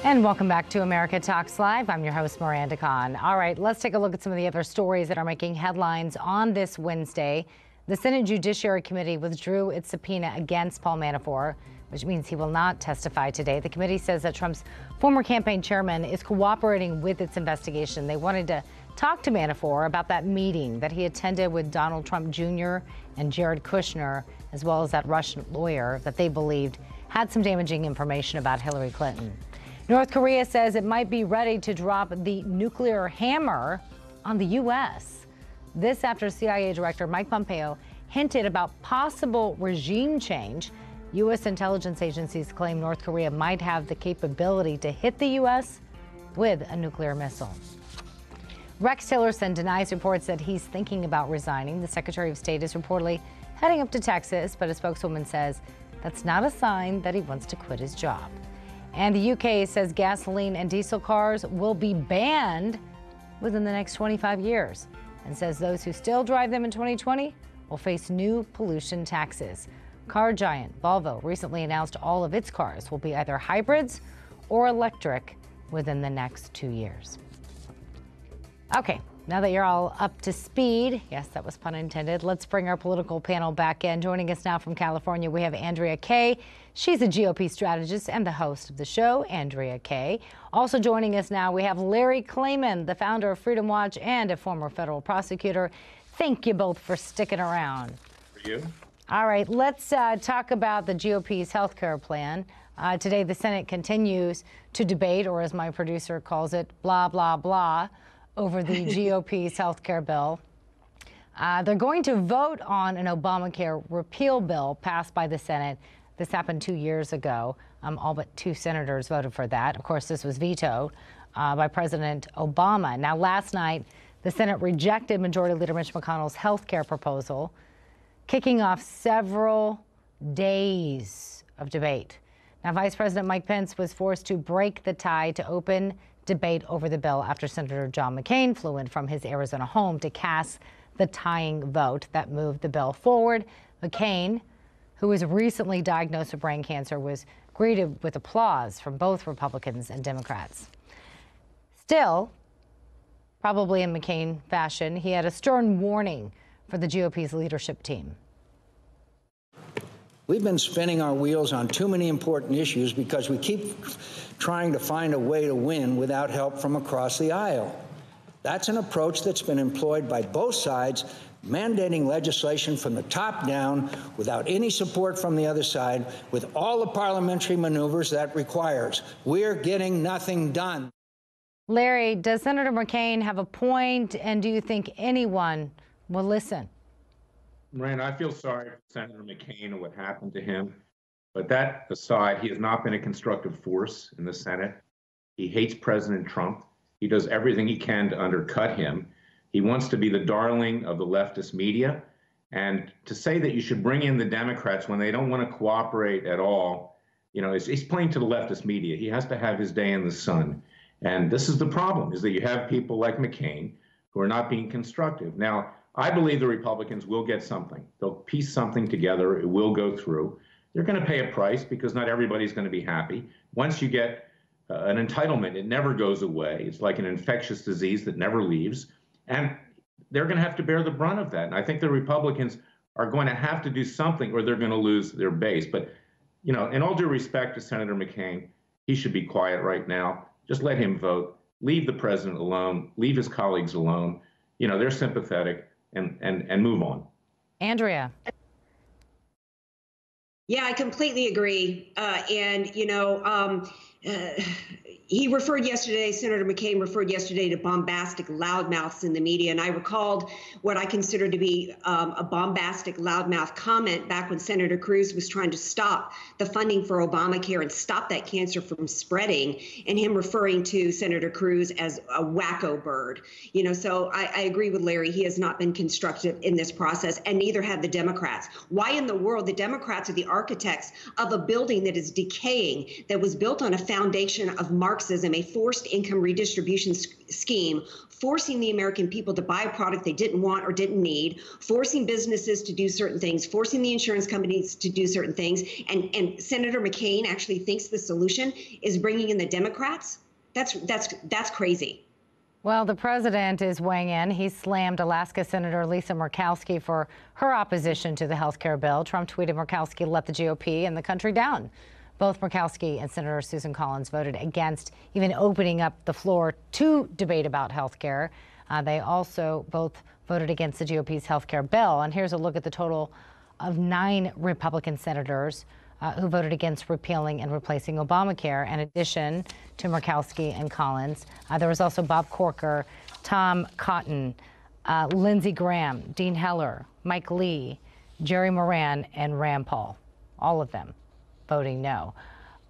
And welcome back to America Talks Live. I'm your host, Miranda. All right, let's take a look at some of the other stories that are making headlines on this Wednesday. The Senate Judiciary Committee withdrew its subpoena against Paul Manafort, which means he will not testify today. The committee says that Trump's former campaign chairman is cooperating with its investigation. They wanted to talk to Manafort about that meeting that he attended with Donald Trump Jr. and Jared Kushner, as well as that Russian lawyer that they believed had some damaging information about Hillary Clinton. North Korea says it might be ready to drop the nuclear hammer on the U.S. This after CIA Director Mike Pompeo hinted about possible regime change. U.S. intelligence agencies claim North Korea might have the capability to hit the U.S. with a nuclear missile. Rex Tillerson denies reports that he's thinking about resigning. The Secretary of State is reportedly heading up to Texas, but a spokeswoman says that's not a sign that he wants to quit his job. And the UK says gasoline and diesel cars will be banned within the next 25 years and says those who still drive them in 2020 will face new pollution taxes. Car giant Volvo recently announced all of its cars will be either hybrids or electric within the next 2 years. Okay, now that you're all up to speed, yes, that was pun intended, let's bring our political panel back in. Joining us now from California, we have Andrea Kaye. She's a GOP strategist and the host of the show, Andrea Kaye. Also joining us now, we have Larry Klayman, the founder of Freedom Watch and a former federal prosecutor. Thank you both for sticking around. For you. All right, let's talk about the GOP's health care plan. Today, the Senate continues to debate, or as my producer calls it, blah, blah, blah, over the GOP's health care bill. They're going to vote on an Obamacare repeal bill passed by the Senate. This happened 2 years ago. All but 2 senators voted for that. Of course, this was vetoed by President Obama. Now, last night, the Senate rejected Majority Leader Mitch McConnell's health care proposal, kicking off several days of debate. Now, Vice President Mike Pence was forced to break the tie to open debate over the bill after Senator John McCain flew in from his Arizona home to cast the tying vote that moved the bill forward. McCain, who was recently diagnosed with brain cancer, was greeted with applause from both Republicans and Democrats. Still, probably in McCain fashion, he had a stern warning for the GOP's leadership team. We've been spinning our wheels on too many important issues because we keep trying to find a way to win without help from across the aisle. That's an approach that's been employed by both sides, mandating legislation from the top down without any support from the other side, with all the parliamentary maneuvers that requires. We're getting nothing done. Larry, does Senator McCain have a point, and do you think anyone will listen? Miranda, I feel sorry for Senator McCain and what happened to him. But that aside, he has not been a constructive force in the Senate. He hates President Trump. He does everything he can to undercut him. He wants to be the darling of the leftist media. And to say that you should bring in the Democrats when they don't want to cooperate at all, you know, he's playing to the leftist media. He has to have his day in the sun. And this is the problem, is that you have people like McCain who are not being constructive. Now, I believe the Republicans will get something. They'll piece something together. It will go through. They're going to pay a price because not everybody's going to be happy. Once you get an entitlement, it never goes away. It's like an infectious disease that never leaves. And they're going to have to bear the brunt of that. And I think the Republicans are going to have to do something or they're going to lose their base. But, you know, in all due respect to Senator McCain, he should be quiet right now. Just let him vote. Leave the president alone. Leave his colleagues alone. You know, they're sympathetic. And move on. Andrea. Yeah, I completely agree. He referred yesterday, Senator McCain referred yesterday to bombastic loudmouths in the media. And I recalled what I consider to be a bombastic loudmouth comment back when Senator Cruz was trying to stop the funding for Obamacare and stop that cancer from spreading, and him referring to Senator Cruz as a wacko bird. You know, so I agree with Larry. He has not been constructive in this process, and neither have the Democrats. Why in the world? The Democrats are the architects of a building that is decaying, that was built on a foundation of Marxism, a forced income redistribution scheme, forcing the American people to buy a product they didn't want or didn't need, forcing businesses to do certain things, forcing the insurance companies to do certain things. And Senator McCain actually thinks the solution is bringing in the Democrats. That's crazy. Well, the president is weighing in. He slammed Alaska Senator Lisa Murkowski for her opposition to the health care bill. Trump tweeted Murkowski let the GOP and the country down. Both Murkowski and Senator Susan Collins voted against even opening up the floor to debate about health care. They also both voted against the GOP's health care bill. And here's a look at the total of 9 Republican senators who voted against repealing and replacing Obamacare. In addition to Murkowski and Collins, there was also Bob Corker, Tom Cotton, Lindsey Graham, Dean Heller, Mike Lee, Jerry Moran, and Rand Paul. All of them voting no.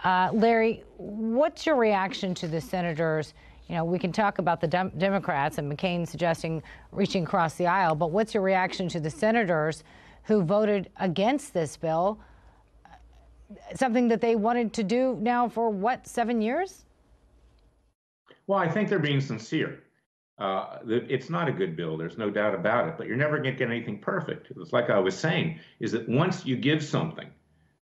Larry, what's your reaction to the senators? You know, we can talk about the Democrats and McCain suggesting reaching across the aisle, but what's your reaction to the senators who voted against this bill? Something that they wanted to do now for, what, 7 years? Well, I think they're being sincere. It's not a good bill. There's no doubt about it. But you're never going to get anything perfect. It's like I was saying, is that once you give something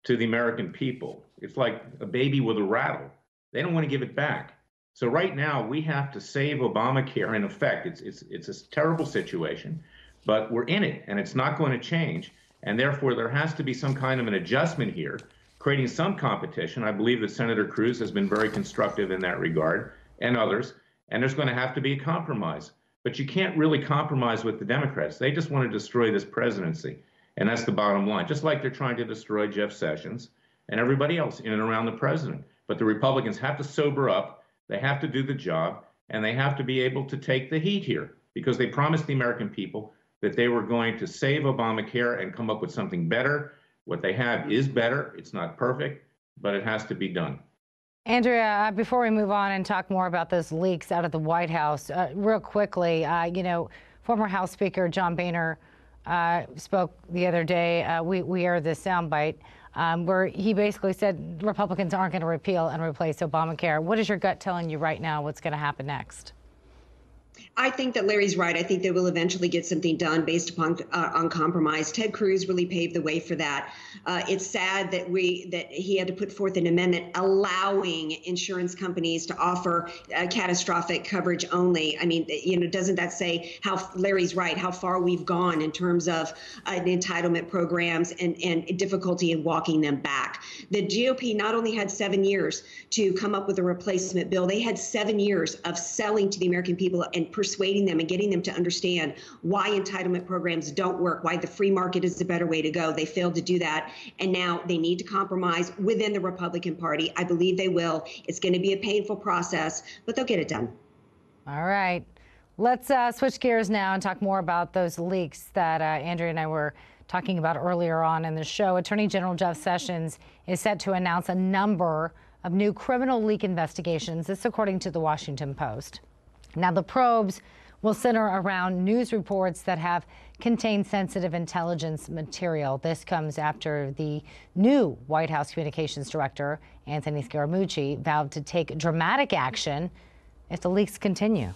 to the American people, it's like a baby with a rattle. They don't want to give it back. So right now, we have to save Obamacare. In effect, it's a terrible situation, but we're in it, and it's not going to change. And therefore, there has to be some kind of an adjustment here, creating some competition. I believe that Senator Cruz has been very constructive in that regard, and others, and there's going to have to be a compromise. But you can't really compromise with the Democrats. They just want to destroy this presidency, and that's the bottom line, just like they're trying to destroy Jeff Sessions and everybody else in and around the president. But the Republicans have to sober up, they have to do the job, and they have to be able to take the heat here, because they promised the American people that they were going to save Obamacare and come up with something better. What they have is better. It's not perfect, but it has to be done. Andrea, before we move on and talk more about those leaks out of the White House, real quickly, former House Speaker John Boehner spoke the other day. We aired this soundbite where he basically said Republicans aren't going to repeal and replace Obamacare. What is your gut telling you right now? What's going to happen next? I think that Larry's right. I think they will eventually get something done based upon on compromise. Ted Cruz really paved the way for that. It's sad that he had to put forth an amendment allowing insurance companies to offer catastrophic coverage only. I mean, doesn't that say how Larry's right, how far we've gone in terms of entitlement programs and difficulty in walking them back? The GOP not only had 7 years to come up with a replacement bill, they had 7 years of selling to the American people and persuading them and getting them to understand why entitlement programs don't work, why the free market is the better way to go. They failed to do that. And now they need to compromise within the Republican Party. I believe they will. It's going to be a painful process, but they'll get it done. All right. Let's switch gears now and talk more about those leaks that Andrea and I were talking about earlier on in the show. Attorney General Jeff Sessions is set to announce a number of new criminal leak investigations. This according to the Washington Post. Now, the probes will center around news reports that have contained sensitive intelligence material. This comes after the new White House Communications Director, Anthony Scaramucci, vowed to take dramatic action if the leaks continue.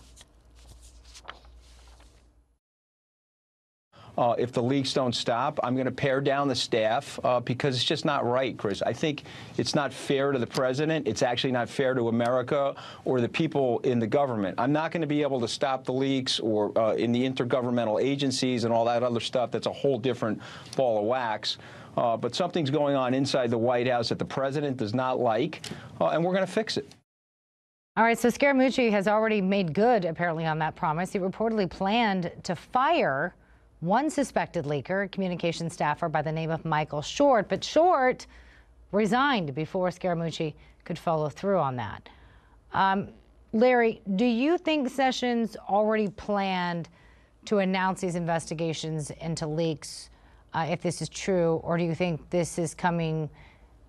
If the leaks don't stop, I'm going to pare down the staff because it's just not right, Chris. I think it's not fair to the president. It's actually not fair to America or the people in the government. I'm not going to be able to stop the leaks or in the intergovernmental agencies and all that other stuff. That's a whole different ball of wax. But something's going on inside the White House that the president does not like, and we're going to fix it. All right, so Scaramucci has already made good, apparently, on that promise. He reportedly planned to fire one suspected leaker, communication staffer by the name of Michael Short, but Short resigned before Scaramucci could follow through on that. Larry, do you think Sessions already planned to announce these investigations into leaks, if this is true, or do you think this is coming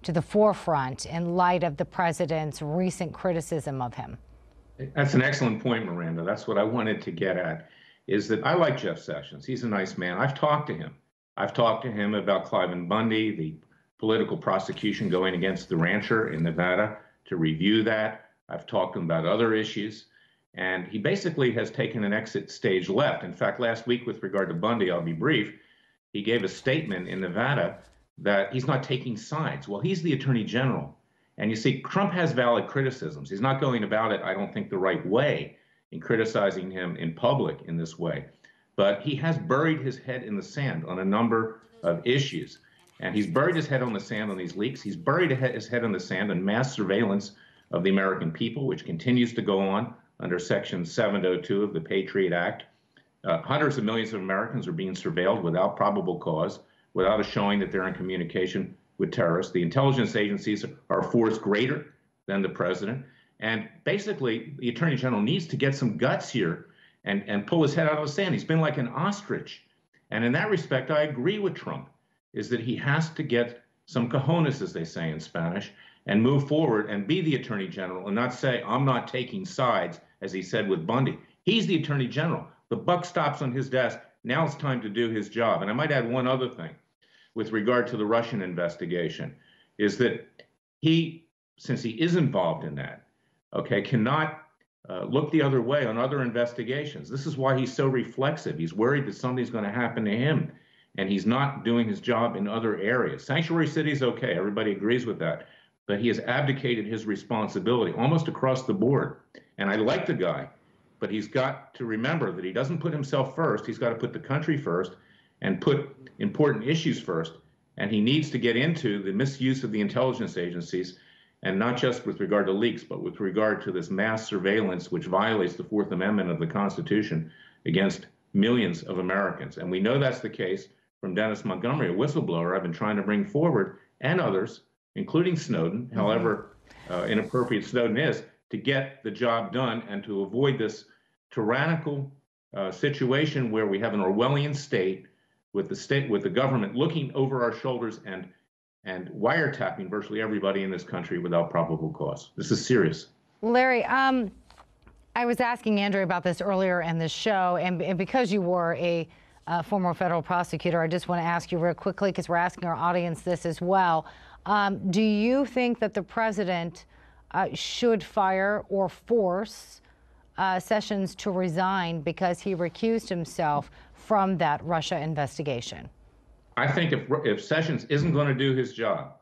to the forefront in light of the president's recent criticism of him? That's an excellent point, Miranda. That's what I wanted to get at. Is that I like Jeff Sessions. He's a nice man. I've talked to him. I've talked to him about Klayman Bundy, the political prosecution going against the rancher in Nevada. to review that. I've talked to him about other issues. And he basically has taken an exit stage left. In fact, last week with regard to Bundy, I'll be brief, he gave a statement in Nevada that he's not taking sides. Well, he's the attorney general. And you see, Trump has valid criticisms. He's not going about it, I don't think, the right way in criticizing him in public in this way. But he has buried his head in the sand on a number of issues. And he's buried his head on the sand on these leaks. He's buried his head in the sand on mass surveillance of the American people, which continues to go on under Section 702 of the Patriot Act. Hundreds of millions of Americans are being surveilled without probable cause, without a showing that they're in communication with terrorists. The intelligence agencies are a force greater than the president. And basically, the attorney general needs to get some guts here and pull his head out of the sand. He's been like an ostrich. And in that respect, I agree with Trump, is that he has to get some cojones, as they say in Spanish, and move forward and be the attorney general and not say, I'm not taking sides, as he said with Bundy. He's the attorney general. The buck stops on his desk. Now it's time to do his job. And I might add one other thing with regard to the Russian investigation, is that he, since he is involved in that, okay, cannot look the other way on other investigations. This is why he's so reflexive. He's worried that something's going to happen to him, and he's not doing his job in other areas. Sanctuary city is okay. Everybody agrees with that. But he has abdicated his responsibility almost across the board. And I like the guy, but he's got to remember that he doesn't put himself first. He's got to put the country first and put important issues first. And he needs to get into the misuse of the intelligence agencies, and not just with regard to leaks, but with regard to this mass surveillance, which violates the Fourth Amendment of the Constitution against millions of Americans. And we know that's the case from Dennis Montgomery, a whistleblower I've been trying to bring forward, and others, including Snowden, however inappropriate Snowden is, to get the job done and to avoid this tyrannical situation where we have an Orwellian state with the government looking over our shoulders and wiretapping virtually everybody in this country without probable cause. This is serious. Larry, I was asking Andrea about this earlier in the show, and because you were a former federal prosecutor, I just want to ask you real quickly, because we're asking our audience this as well. Do you think that the president should fire or force Sessions to resign because he recused himself from that Russia investigation? I think if Sessions isn't going to do his job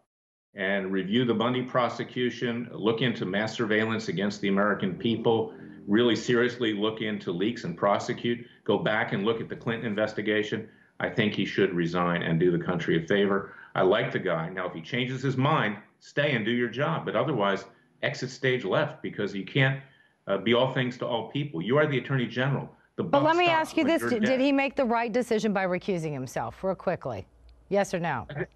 and review the Bundy prosecution, look into mass surveillance against the American people, really seriously look into leaks and prosecute, go back and look at the Clinton investigation, I think he should resign and do the country a favor. I like the guy. Now, if he changes his mind, stay and do your job. But otherwise, exit stage left, because you can't be all things to all people. You are the attorney general. But let me ask you this. Did he make the right decision by recusing himself, real quickly? Yes or no? I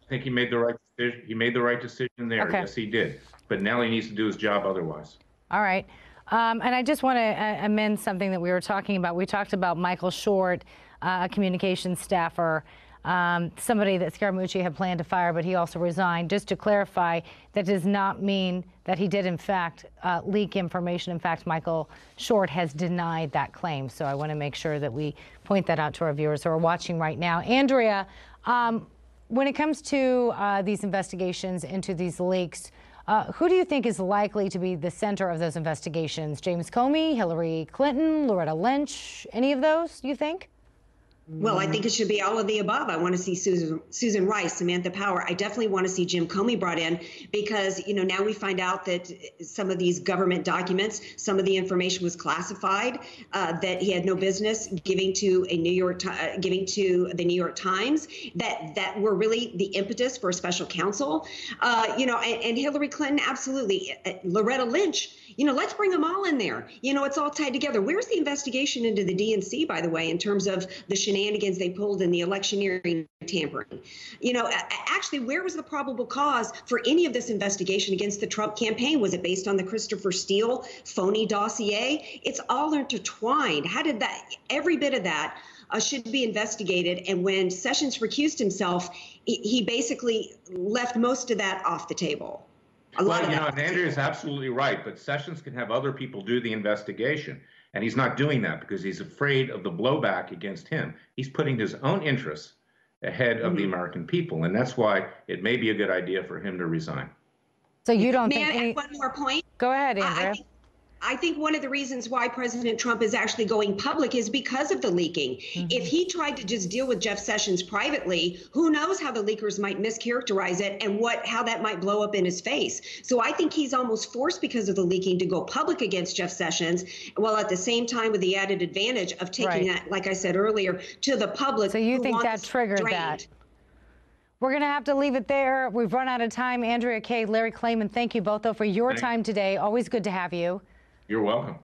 think he made the right decision. He made the right decision there. Okay. Yes, he did. But now he needs to do his job otherwise. All right. And I just want to amend something that we were talking about. We talked about Michael Short, a communications staffer, somebody that Scaramucci had planned to fire, but he also resigned. Just to clarify, that does not mean that he did, in fact, leak information. In fact, Michael Short has denied that claim. So I want to make sure that we point that out to our viewers who are watching right now. Andrea, when it comes to these investigations into these leaks, who do you think is likely to be the center of those investigations? James Comey, Hillary Clinton, Loretta Lynch, any of those, do you think? Well, I think it should be all of the above. I want to see Susan Rice, Samantha Power. I definitely want to see Jim Comey brought in, because, you know, now we find out that some of these government documents, some of the information was classified, that he had no business giving to the New York Times, that were really the impetus for a special counsel. You know, and Hillary Clinton, absolutely. Loretta Lynch, you know, let's bring them all in there. You know, it's all tied together. Where's the investigation into the DNC, by the way, in terms of the shenanigans they pulled in the electioneering tampering? You know, actually, where was the probable cause for any of this investigation against the Trump campaign? Was it based on the Christopher Steele phony dossier? It's all intertwined. How did that, every bit of that should be investigated. And when Sessions recused himself, he basically left most of that off the table. Well, you know, and Andrea is absolutely right, but Sessions can have other people do the investigation, and he's not doing that because he's afraid of the blowback against him. He's putting his own interests ahead of the American people, and that's why it may be a good idea for him to resign. So you don't May think I add one more point? Go ahead, Andrea. I think one of the reasons why President Trump is actually going public is because of the leaking. If he tried to just deal with Jeff Sessions privately, who knows how the leakers might mischaracterize it and how that might blow up in his face. So I think he's almost forced because of the leaking to go public against Jeff Sessions, while at the same time with the added advantage of taking that, like I said earlier, to the public. So you think that triggered that? We're going to have to leave it there. We've run out of time. Andrea Kaye, Larry Klayman, thank you both, though, for your time today. Always good to have you. You're welcome.